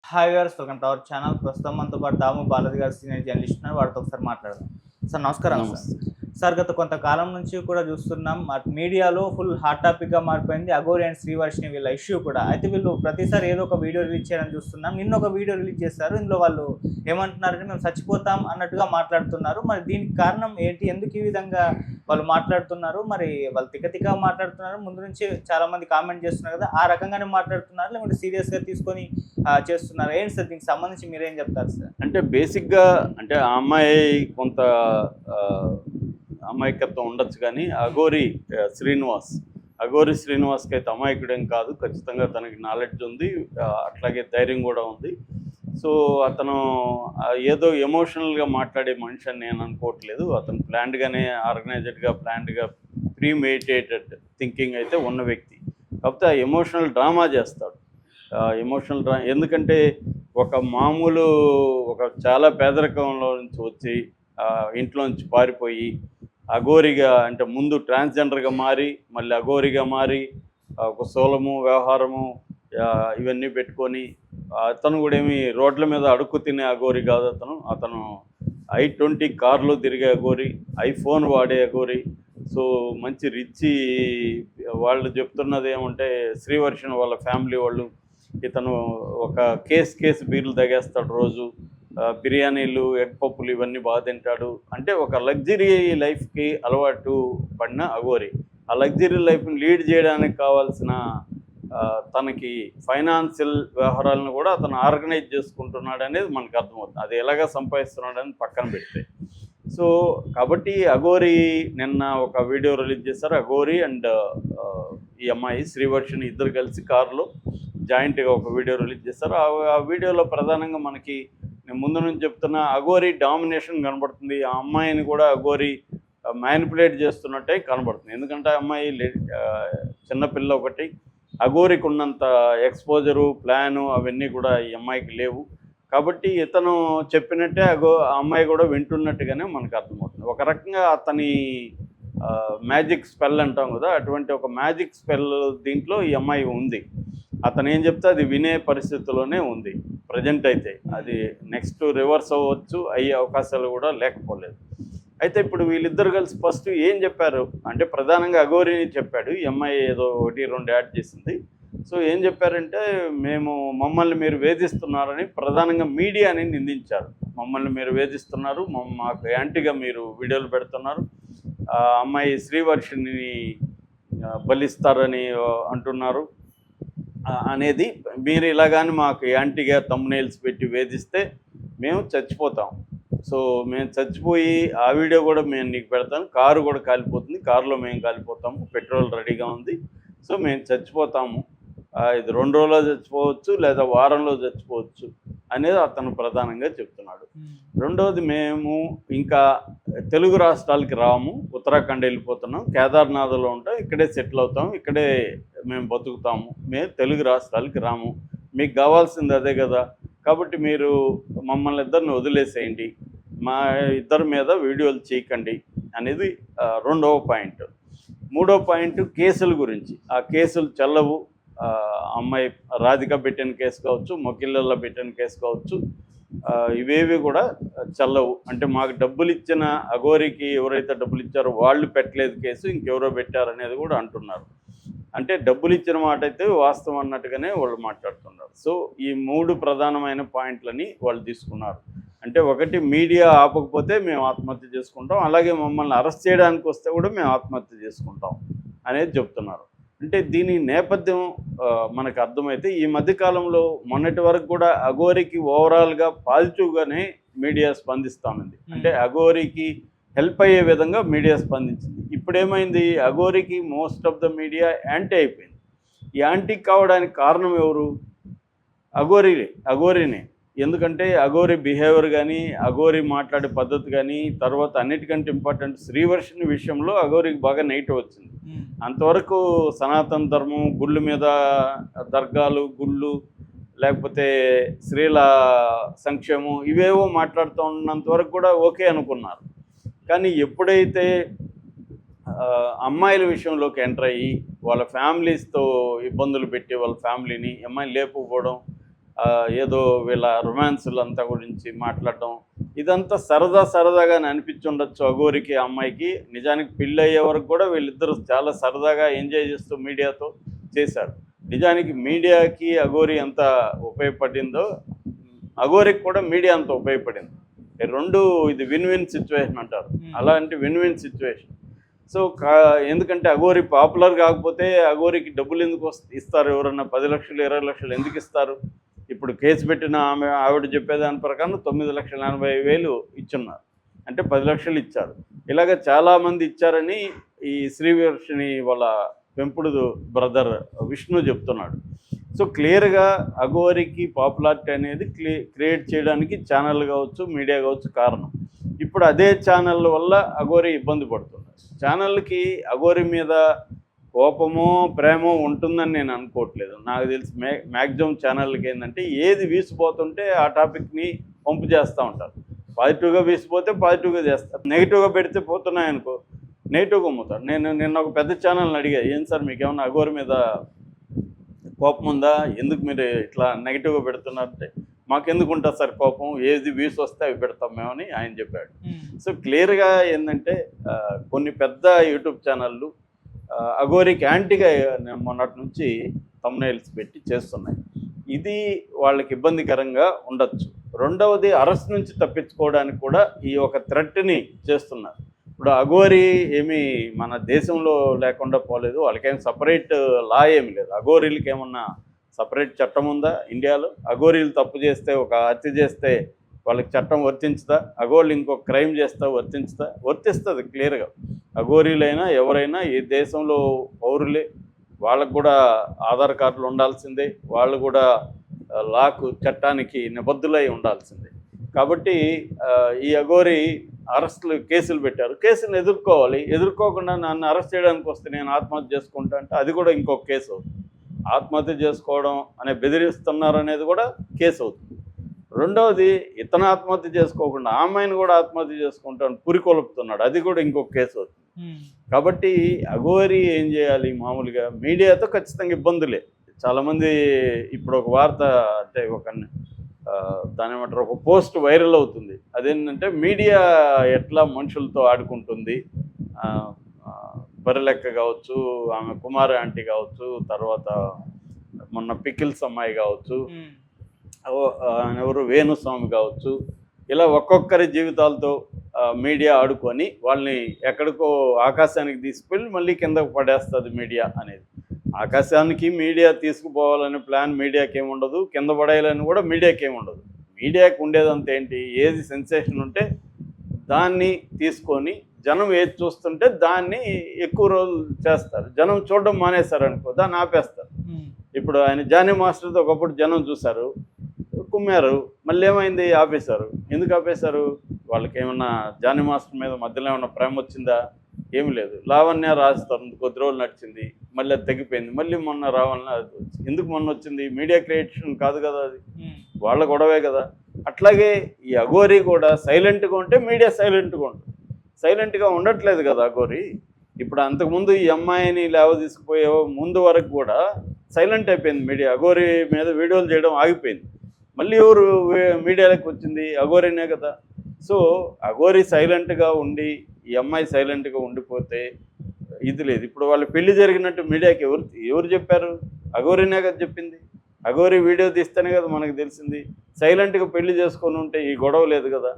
Hi viewers, welcome to our channel. ప్రస్తుతం మనతో పాటు దాము బాలాజీ గారు సీనియర్ జర్నలిస్ట్ ఉన్నారు. వారితో ఒకసారి మాట్లాడదాం. సార్ నమస్కారం సార్. నమస్తే. సార్ గత కొంతకాలం నుంచి కూడా చూస్తున్నాం, మీడియాలో ఫుల్ హాట్ టాపిక్గా మారిపోయింది అఘోరి అండ్ శ్రీవర్షిని వీళ్ళ ఇష్యూ కూడా. అయితే వీళ్ళు ప్రతిసారి ఏదో ఒక వీడియో రిలీజ్ చేయడం చూస్తున్నాం. నిన్న ఒక వీడియో రిలీజ్ చేశారు. ఇందులో వాళ్ళు ఏమంటున్నారంటే మేము చచ్చిపోతాం అన్నట్టుగా మాట్లాడుతున్నారు. మరి దీనికి కారణం ఏంటి? ఎందుకు ఈ విధంగా వాళ్ళు మాట్లాడుతున్నారు? మరి వాళ్ళు తిక్కతిగా మాట్లాడుతున్నారు. ముందు నుంచి చాలామంది కామెంట్ చేస్తున్నారు కదా, ఆ రకంగానే మాట్లాడుతున్నారు, లేకుంటే సీరియస్గా తీసుకొని చేస్తున్నారు? ఏంటి సార్ దీనికి సంబంధించి మీరేం చెప్తారు సార్? అంటే బేసిక్‌గా అంటే ఆ అమ్మాయి కొంత అమాయకత్వం ఉండొచ్చు కానీ అఘోరి శ్రీనివాస్‌కైతే అమాయకుడేం కాదు. ఖచ్చితంగా తనకి నాలెడ్జ్ ఉంది. అట్లాగే ధైర్యం కూడా ఉంది. సో, అతను ఏదో ఎమోషనల్‌గా మాట్లాడే మనిషి అని నేను అనుకోవట్లేదు. అతను ప్లాన్డ్‌గా ప్రీమెడిటేటెడ్ థింకింగ్ అయితే ఉన్న వ్యక్తి. కాకపోతే ఆ ఎమోషనల్ డ్రామా చేస్తాడు. ఎందుకంటే ఒక చాలా పేదరికంలో నుంచి వచ్చి ఇంట్లో నుంచి పారిపోయి అఘోరిగా, అంటే ముందు ట్రాన్స్జెండర్గా మారి మళ్ళీ అఘోరిగా మారి ఒక సోలము వ్యవహారము ఇవన్నీ పెట్టుకొని, అతను కూడా ఏమి రోడ్ల మీద అడుక్కు తినే అఘోరి కాదు. అతను I-20 కార్లో తిరిగే అఘోరి, ఐఫోన్ వాడే అఘోరి. సో మంచి రిచ్. వాళ్ళు చెప్తున్నది ఏమంటే శ్రీవర్షిని వాళ్ళ ఫ్యామిలీ వాళ్ళు, ఇతను ఒక కేసు బీర్లు తాగేస్తాడు రోజు, బిర్యానీలు ఎగ్ పప్పులు ఇవన్నీ బాగా తింటాడు. అంటే ఒక లగ్జరీ లైఫ్కి అలవాటు పడిన అఘోరి. ఆ లగ్జరీ లైఫ్ని లీడ్ చేయడానికి కావాల్సిన తనకి ఫైనాన్షియల్ వ్యవహారాలను కూడా అతను ఆర్గనైజ్ చేసుకుంటున్నాడు అనేది మనకు అర్థమవుతుంది. అది ఎలాగ సంపాదిస్తున్నాడని పక్కన పెడితే. సో కాబట్టి అఘోరి నిన్న ఒక వీడియో రిలీజ్ చేశారు. అఘోరి అండ్ ఈ అమ్మాయి శ్రీవర్షిని ఇద్దరు కలిసి కారులో జాయింట్గా ఒక వీడియో రిలీజ్ చేస్తారు. ఆ వీడియోలో ప్రధానంగా మనకి నేను ముందు నుంచి చెప్తున్న అఘోరి డామినేషన్ కనబడుతుంది. ఆ అమ్మాయిని కూడా అఘోరి మ్యానిపులేట్ చేస్తున్నట్టే కనబడుతుంది. ఎందుకంటే ఆ అమ్మాయి చిన్నపిల్ల ఒకటి, అఘోరికి ఉన్నంత ఎక్స్పోజరు ప్లాను అవన్నీ కూడా ఈ అమ్మాయికి లేవు. కాబట్టి ఇతను చెప్పినట్టే ఆ అమ్మాయి కూడా వింటున్నట్టుగానే మనకు అర్థమవుతుంది. ఒక రకంగా అతని మ్యాజిక్ స్పెల్ అంటాం కదా, అటువంటి ఒక మ్యాజిక్ స్పెల్ దీంట్లో ఈ అమ్మాయి ఉంది. అతను ఏం చెప్తే అది వినే పరిస్థితిలోనే ఉంది ప్రజెంట్. అయితే అది నెక్స్ట్ రివర్స్ అవ్వచ్చు, అయ్యే అవకాశాలు కూడా లేకపోలేదు. అయితే ఇప్పుడు వీళ్ళిద్దరు కలిసి ఫస్ట్ ఏం చెప్పారు అంటే, ప్రధానంగా అఘోరిని చెప్పాడు. ఈ అమ్మాయి ఏదో 1-2 యాడ్ చేసింది. సో ఏం చెప్పారంటే, మమ్మల్ని మీరు వేధిస్తున్నారని ప్రధానంగా మీడియాని నిందించారు. మమ్మల్ని మీరు వేధిస్తున్నారు, మాకు యాంటీగా మీరు వీడియోలు పెడుతున్నారు, అమ్మాయి శ్రీవర్షిని బలిస్తారని అంటున్నారు అనేది. మీరు ఇలాగాని మాకు యాంటీగా థంబ్నెయిల్స్ పెట్టి వేధిస్తే మేము చచ్చిపోతాం. సో మేము చచ్చిపోయి ఆ వీడియో కూడా మేము నీకు పెడతాను, కారు కూడా కాలిపోతుంది, కారులో మేము కాలిపోతాము, పెట్రోల్ రెడీగా ఉంది, సో మేము చచ్చిపోతాము, ఇది 2 రోజుల్లో చచ్చిపోవచ్చు లేదా వారంలో చచ్చిపోవచ్చు అనేది అతను ప్రధానంగా చెప్తున్నాడు. రెండవది, మేము ఇంకా తెలుగు రాష్ట్రాలకి రాము, ఉత్తరాఖండ్ వెళ్ళిపోతున్నాం, కేదార్నాథ్లో ఉంటాం, ఇక్కడే సెటిల్ అవుతాం, ఇక్కడే మేము బతుకుతాము, మేము తెలుగు రాష్ట్రాలకి రాము, మీకు కావాల్సింది అదే కదా, కాబట్టి మీరు మమ్మల్ని ఇద్దరిని వదిలేసేయండి, మా ఇద్దరి మీద వీడియోలు చేయకండి అనేది రెండవ పాయింట్. మూడో పాయింట్ కేసుల గురించి. ఆ కేసులు చెల్లవు. అమ్మాయి రాధిక పెట్టిన కేసు కావచ్చు, మొకిళ్ళల్లో పెట్టిన కేసు కావచ్చు, ఇవేవి కూడా చెల్లవు. అంటే మాకు డబ్బులు ఇచ్చిన అఘోరికి ఎవరైతే డబ్బులు ఇచ్చారో వాళ్ళు పెట్టలేదు కేసు, ఇంకెవరో పెట్టారనేది కూడా అంటున్నారు. అంటే డబ్బులు ఇచ్చిన మాట అయితే వాస్తవం అన్నట్టుగానే వాళ్ళు మాట్లాడుతున్నారు. సో ఈ 3 ప్రధానమైన పాయింట్లని వాళ్ళు తీసుకున్నారు. అంటే ఒకటి, మీడియా ఆపకపోతే మేము ఆత్మహత్య చేసుకుంటాం, అలాగే మమ్మల్ని అరెస్ట్ చేయడానికి వస్తే కూడా మేము ఆత్మహత్య చేసుకుంటాం అనేది చెప్తున్నారు. అంటే దీని నేపథ్యం మనకు అర్థమైతే, ఈ మధ్యకాలంలో మొన్నటి వరకు కూడా అఘోరికి ఓవరాల్గా పాజిటివ్గానే మీడియా స్పందిస్తామంది. అంటే అఘోరికి హెల్ప్ అయ్యే విధంగా మీడియా స్పందించింది. ఇప్పుడేమైంది, అఘోరికి most of the media anti అయిపోయింది. ఈ యాంటీ కావడానికి కారణం ఎవరు? అఘోరినే. ఎందుకంటే అఘోరి బిహేవియర్ కానీ, అఘోరి మాట్లాడే పద్ధతి కానీ, తర్వాత అన్నిటికంటే ఇంపార్టెంట్ శ్రీవర్షిని విషయంలో అఘోరికి బాగా నెగిటివ్ వచ్చింది. అంతవరకు సనాతన ధర్మం, గుళ్ళు మీద దర్గాలు, గుళ్ళు, లేకపోతే స్త్రీల సంక్షేమం, ఇవేవో మాట్లాడుతూ ఉన్నంత వరకు కూడా ఓకే అనుకున్నారు. కానీ ఎప్పుడైతే అమ్మాయిల విషయంలోకి ఎంటర్ అయ్యి వాళ్ళ ఫ్యామిలీస్తో ఇబ్బందులు పెట్టి వాళ్ళ ఫ్యామిలీని అమ్మాయిని లేపుకోవడం, ఏదో వీళ్ళ రొమాన్సులు అంతా గురించి మాట్లాడటం, ఇదంతా సరదాగానే అనిపించి ఉండొచ్చు అఘోరికి అమ్మాయికి. నిజానికి పెళ్ళి అయ్యే వరకు కూడా వీళ్ళిద్దరూ చాలా సరదాగా ఎంజాయ్ చేస్తూ మీడియాతో చేశారు. నిజానికి మీడియాకి అఘోరి ఎంత ఉపయోగపడిందో అఘోరికి కూడా మీడియా అంత ఉపయోగపడింది. రెండు ఇది విన్ విన్ సిచ్యువేషన్ అంటారు, అలాంటి విన్ విన్ సిచ్యువేషన్. సో ఎందుకంటే అఘోరి పాపులర్ కాకపోతే అఘోరికి డబ్బులు ఎందుకు ఇస్తారు? ఎవరన్నా 10 లక్షలు 20 లక్షలు ఎందుకు ఇస్తారు? ఇప్పుడు కేసు పెట్టిన ఆవిడ చెప్పేదాని ప్రకారం 9,80,000 ఇచ్చున్నారు, అంటే 10 లక్షలు ఇచ్చారు. ఇలాగ చాలామంది ఇచ్చారని ఈ శ్రీవర్షిని వాళ్ళ పెంపుడు బ్రదర్ విష్ణు చెప్తున్నాడు. సో క్లియర్గా అఘోరికి పాపులారిటీ అనేది క్రియేట్ చేయడానికి ఛానల్ కావచ్చు, మీడియా కావచ్చు కారణం. ఇప్పుడు అదే ఛానల్ వల్ల అఘోరి ఇబ్బంది పడుతుంది. ఛానల్కి అఘోరి మీద కోపమో ప్రేమో ఉంటుందని నేను అనుకోవట్లేదు. నాకు తెలిసి మ్యాక్సిమం ఛానల్కి ఏంటంటే ఏది వీసిపోతుంటే ఆ టాపిక్ని పంపు చేస్తూ ఉంటారు. పాజిటివ్గా వీసిపోతే పాజిటివ్గా చేస్తారు, నెగిటివ్గా పెడితే పోతున్నాయనుకో నెగిటివ్గా అమ్ముతారు. నిన్న ఒక పెద్ద ఛానల్ని అడిగా, ఏం సార్ మీకు ఏమన్నా అఘోరి మీద కోపం ఉందా, ఎందుకు మీరు ఇట్లా నెగిటివ్గా పెడుతున్నారంటే, మాకెందుకు ఉంటుంది సార్ కోపం, ఏది వ్యూస్ వస్తే అవి పెడతాం మేమని ఆయన చెప్పాడు. సో క్లియర్గా ఏంటంటే కొన్ని పెద్ద యూట్యూబ్ ఛానళ్ళు అఘోరికి యాంటీగా మొన్నటి నుంచి థంబ్నెయిల్స్ పెట్టి చేస్తున్నాయి. ఇది వాళ్ళకి ఇబ్బందికరంగా ఉండొచ్చు. రెండవది అరెస్ట్ నుంచి తప్పించుకోవడానికి కూడా ఈ ఒక థ్రెట్ని చేస్తున్నారు. ఇప్పుడు అఘోరి ఏమీ మన దేశంలో లేకుండా పోలేదు, వాళ్ళకేం సపరేట్ లా ఏమి లేదు. అఘోరీలకి ఏమన్నా సపరేట్ చట్టం ఉందా ఇండియాలో? అఘోరీలు తప్పు చేస్తే, ఒక హత్య చేస్తే వాళ్ళకి చట్టం వర్తించుదా? అఘోరీలు ఇంకొక క్రైమ్ చేస్తా వర్తించుదా? వర్తిస్తుంది క్లియర్గా. అఘోరీలైనా ఎవరైనా ఈ దేశంలో పౌరులే, వాళ్ళకు కూడా ఆధార్ కార్డులు ఉండాల్సిందే, వాళ్ళు కూడా లాకు చట్టానికి నిబద్ధులై ఉండాల్సిందే. కాబట్టి ఈ అఘోరి అరెస్టులు కేసులు పెట్టారు, కేసులను ఎదుర్కోవాలి. ఎదుర్కోకుండా నన్ను అరెస్ట్ చేయడానికి వస్తే నేను ఆత్మహత్య చేసుకుంటా అంటే అది కూడా ఇంకొక కేసు అవుతుంది. ఆత్మహత్య చేసుకోవడం అనే బెదిరిస్తున్నారు అనేది కూడా కేసు అవుతుంది. రెండవది ఇతను ఆత్మహత్య చేసుకోకుండా అమ్మాయిని కూడా ఆత్మహత్య చేసుకుంటాను పురికొలుపుతున్నాడు, అది కూడా ఇంకొక కేసు అవుతుంది. కాబట్టి అఘోరి ఏం చేయాలి? మామూలుగా మీడియాతో ఖచ్చితంగా ఇబ్బందులే. చాలామంది ఇప్పుడు ఒక వార్త అంటే దాని ఏమంటారు, ఒక పోస్ట్ వైరల్ అవుతుంది. అదేంటంటే మీడియా ఎట్లా మనుషులతో ఆడుకుంటుంది, బరిలెక్క కావచ్చు, ఆమె కుమార్ ఆంటీ కావచ్చు, తర్వాత మొన్న పికిల్స్ అమ్మాయి కావచ్చు, ఎవరు వేణుస్వామి కావచ్చు, ఇలా ఒక్కొక్కరి జీవితాలతో మీడియా ఆడుకొని వాళ్ళని ఎక్కడికో ఆకాశానికి తీసుకువెళ్ళి మళ్ళీ కిందకు పడేస్తుంది మీడియా అనేది. ఆకాశానికి మీడియా తీసుకుపోవాలనే ప్లాన్ మీడియాకి ఏముండదు, కింద పడేయాలని కూడా మీడియాకి ఏముండదు. మీడియాకి ఉండేదంతా ఏంటి, ఏది సెన్సేషన్ ఉంటే దాన్ని తీసుకొని జనం ఏది చూస్తుంటే దాన్ని ఎక్కువ రోజులు చేస్తారు. జనం చూడడం మానేస్తారు అనుకో, దాన్ని ఆపేస్తారు. ఇప్పుడు ఆయన జానీ మాస్టర్తో ఒకప్పుడు జనం చూశారు, కుమ్మారు, మళ్ళీ ఏమైంది, ఆపేశారు. ఎందుకు ఆపేశారు? వాళ్ళకి ఏమన్నా జానీ మాస్టర్ మీద మధ్యలో ఏమన్నా ప్రేమ వచ్చిందా? ఏమి లేదు. లావణ్య రాజస్థాన్ కొద్ది రోజులు నడిచింది, మళ్ళీ అది తగ్గిపోయింది, మళ్ళీ మొన్న రావాలని అది వచ్చింది. ఎందుకు మొన్న వచ్చింది? మీడియా క్రియేషన్ కాదు కదా, అది వాళ్ళ గొడవే కదా. అట్లాగే ఈ అఘోరి కూడా సైలెంట్గా ఉంటే మీడియా సైలెంట్గా ఉంటుంది. సైలెంట్గా ఉండట్లేదు కదా అఘోరి. ఇప్పుడు అంతకుముందు ఈ అమ్మాయిని లేవ తీసుకుపోయే ముందు వరకు కూడా సైలెంట్ అయిపోయింది మీడియా. అఘోరి మీద వీడియోలు చేయడం ఆగిపోయింది. మళ్ళీ ఎవరు మీడియాలోకి వచ్చింది? అఘోరినే కదా. సో అఘోరి సైలెంట్గా ఉండి ఈ అమ్మాయి సైలెంట్గా ఉండిపోతే ఇది లేదు. ఇప్పుడు వాళ్ళు పెళ్లి జరిగినట్టు మీడియాకి ఎవరు చెప్పారు? అఘోరినే కదా చెప్పింది. అఘోరి వీడియో తీస్తేనే కదా మనకు తెలిసింది. సైలెంట్గా పెళ్లి చేసుకొని ఉంటే ఈ గొడవ లేదు కదా.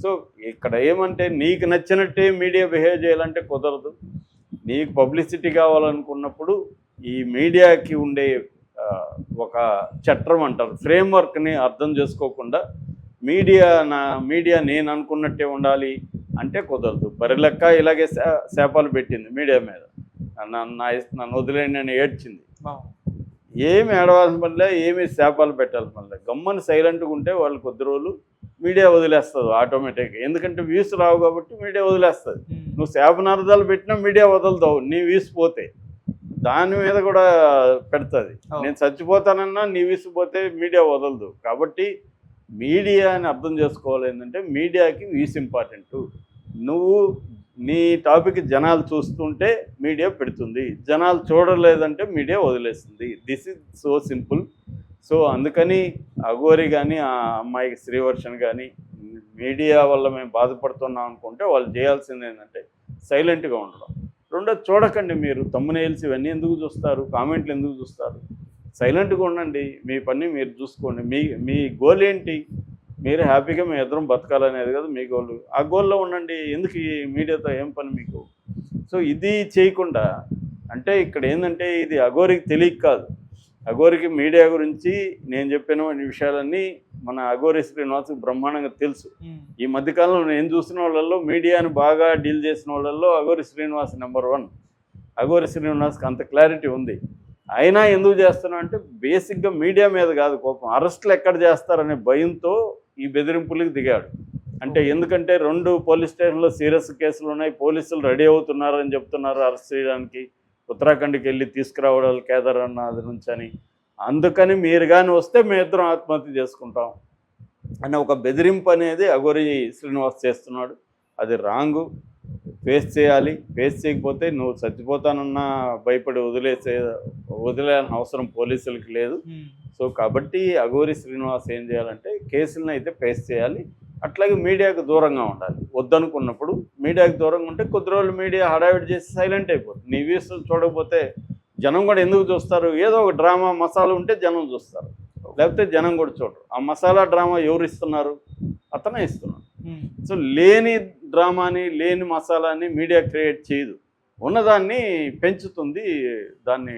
సో ఇక్కడ ఏమంటే నీకు నచ్చినట్టే మీడియా బిహేవ్ చేయాలంటే కుదరదు. నీకు పబ్లిసిటీ కావాలనుకున్నప్పుడు ఈ మీడియాకి ఉండే ఒక చట్టం అంటారు, ఫ్రేమ్వర్క్ని అర్థం చేసుకోకుండా మీడియా నేను అనుకున్నట్టే ఉండాలి అంటే కుదరదు. బరిలెక్క ఇలాగే శాపాలు పెట్టింది మీడియా మీద, నన్ను వదిలేండి అని ఏడ్చింది. ఏమి ఏడవాల్సిన పనిలే, ఏమి శాపాలు పెట్టాల్సిన పనిలే. గమ్మని సైలెంట్గా ఉంటే వాళ్ళు కొద్ది రోజులు మీడియా వదిలేస్తుంది ఆటోమేటిక్గా. ఎందుకంటే వ్యూస్ రావు కాబట్టి మీడియా వదిలేస్తుంది. నువ్వు శాపనార్థాలు పెట్టినా మీడియా వదులుతావు, నీ వ్యూస్ పోతే దాని మీద కూడా పెడుతుంది. నేను చచ్చిపోతానన్నా నీ వ్యూస్ పోతే మీడియా వదలదు. కాబట్టి మీడియాని అర్థం చేసుకోవాలి. ఏంటంటే మీడియాకి వ్యూస్ ఇంపార్టెంట్. నువ్వు నీ టాపిక్ జనాలు చూస్తుంటే మీడియా పెడుతుంది, జనాలు చూడలేదంటే మీడియా వదిలేస్తుంది. This is so simple. So అందుకని అఘోరి కానీ ఆ అమ్మాయికి శ్రీవర్షన్ కానీ మీడియా వల్ల మేము బాధపడుతున్నాం అనుకుంటే వాళ్ళు చేయాల్సింది ఏంటంటే సైలెంట్గా ఉండడం. రెండోది చూడకండి, మీరు తమ్మునేల్సి ఇవన్నీ ఎందుకు చూస్తారు, కామెంట్లు ఎందుకు చూస్తారు, సైలెంట్గా ఉండండి, మీ పని మీరు చూసుకోండి. మీ గోల్ ఏంటి, మీరు హ్యాపీగా మీ ఇద్దరం బతకాలనేది కదా మీ గోల్. ఆ గోల్లో ఉండండి, ఎందుకు ఈ మీడియాతో ఏం పని మీకు. సో ఇది చేయకుండా, అంటే ఇక్కడ ఏంటంటే ఇది అఘోరికి తెలియక కాదు, అఘోరికి మీడియా గురించి నేను చెప్పిన విషయాలన్నీ మన అఘోరి శ్రీనివాస్కి బ్రహ్మాండంగా తెలుసు. ఈ మధ్యకాలంలో నేను చూసిన వాళ్ళల్లో మీడియాని బాగా డీల్ చేసిన వాళ్ళల్లో అఘోరి శ్రీనివాస్ నెంబర్ 1. అఘోరి శ్రీనివాస్కి అంత క్లారిటీ ఉంది. అయినా ఎందుకు చేస్తున్నా అంటే బేసిక్గా మీడియా మీద కాదు కోపం, అరెస్టులు ఎక్కడ చేస్తారనే భయంతో ఈ బెదిరింపులకు దిగాడు. అంటే ఎందుకంటే 2 పోలీస్ స్టేషన్లో సీరియస్ కేసులు ఉన్నాయి, పోలీసులు రెడీ అవుతున్నారని చెప్తున్నారు అరెస్ట్ చేయడానికి, ఉత్తరాఖండ్కి వెళ్ళి తీసుకురావడాలు కేదార్నాథ్ నుంచి అని. అందుకని మీరు కానీ వస్తే మేము ఇద్దరం ఆత్మహత్య చేసుకుంటాం అనే ఒక బెదిరింపు అనేది అఘోరి శ్రీనివాస్ చేస్తున్నాడు. అది రాంగు. ఫేస్ చేయాలి. ఫేస్ చేయకపోతే నువ్వు చచ్చిపోతానన్నా భయపడి వదిలేని అవసరం పోలీసులకి లేదు. సో కాబట్టి అఘోరి శ్రీనివాస్ ఏం చేయాలంటే కేసులను అయితే ఫేస్ చేయాలి, అట్లాగే మీడియాకు దూరంగా ఉండాలి. వద్దనుకున్నప్పుడు మీడియాకు దూరంగా ఉంటే కొద్ది రోజులు మీడియా హడావిడి చేసి సైలెంట్ అయిపోతుంది. నీ వ్యూస్ చూడకపోతే జనం కూడా ఎందుకు చూస్తారు, ఏదో ఒక డ్రామా మసాలా ఉంటే జనం చూస్తారు, లేకపోతే జనం కూడా చూడరు. ఆ మసాలా డ్రామా ఎవరు ఇస్తున్నారు, అతనే ఇస్తున్నాడు. సో లేని డ్రామాని లేని మసాలాని మీడియా క్రియేట్ చేయదు, ఉన్నదాన్ని పెంచుతుంది, దాన్ని